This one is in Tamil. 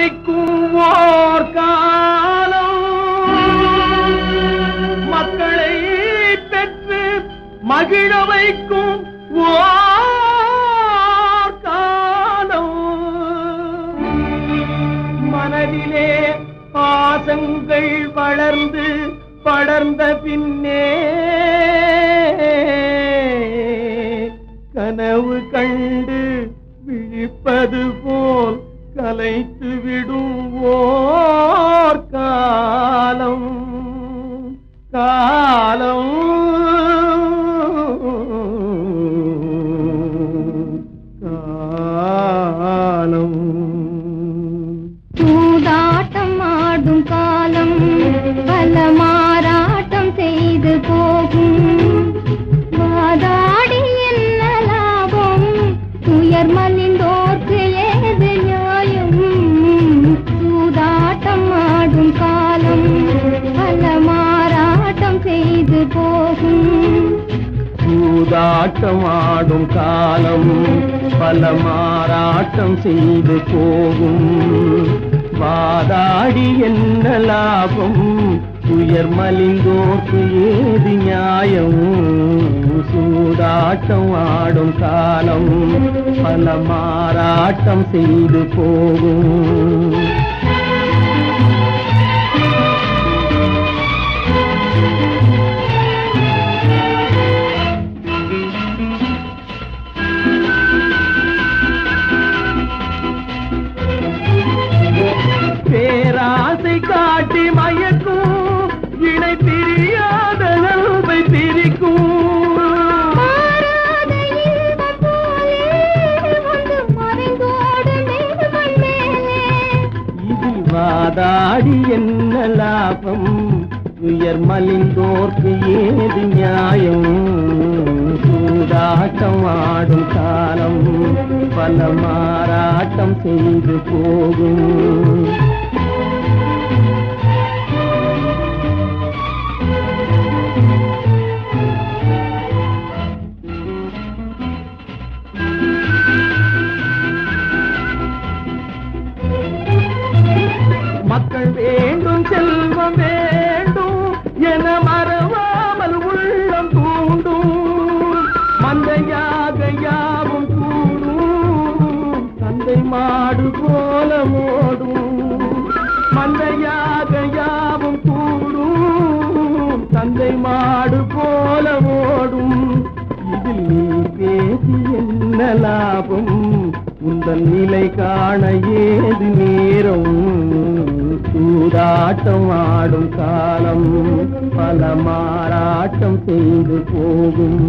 வைக்கும் ஓர் காலம், மக்களை பெற்று மகிழ வைக்கும் ஓர் காலம், மனதிலே பாசங்கள் வளர்ந்து படர்ந்த பின்னே கனவு கண்டு விழிப்பது போல் கலைத்து விடும் ஓர் காலம், காலம் காலம். சூதாட்டம் ஆடும் காலம் பல மாறாட்டம் செய்து போகும், வாதாடி என்ன லாபம், துயர் மலிந்தோர்க்கு ஏது நியாயம். சூதாட்டம் ஆடும் காலம் பல மாறாட்டம் செய்து போகும், சூதாட்டம் ஆடும் காலம் பல மாறாட்டம் செய்து போகும், வாதாடி என்ன லாபம், துயர் மலிந்தோர்க்கு ஏது நியாயம். சூதாட்டம் ஆடும் காலம் பல மாறாட்டம் செய்து போகும். பேராசை காட்டி மயக்கும், இணை பிரியாத அன்பை பிரிக்கும், இதில் வாதாடி என்ன லாபம், உயர் மலிந்தோர்க்கு ஏது நியாயம். சூதாட்டம் ஆடும் காலம் பல மாறாட்டம் செய்து போகும். மக்கள் வேண்டும் செல்வம் வேண்டும் என மறவாமல் உள்ளம் தூண்டும், மந்தையாக யாவும் கூடும், தந்தை மாடு போல ஓடும். மந்தையாக யாவும் கூடும், தந்தை மாடு போல ஓடும். இதில் நீ பேசி என்ன லாபம், உந்தன் நிலை காண ஏது நேரம். சூதாட்டம் ஆடும் காலம் பல மாறாட்டம் செய்து போகும்.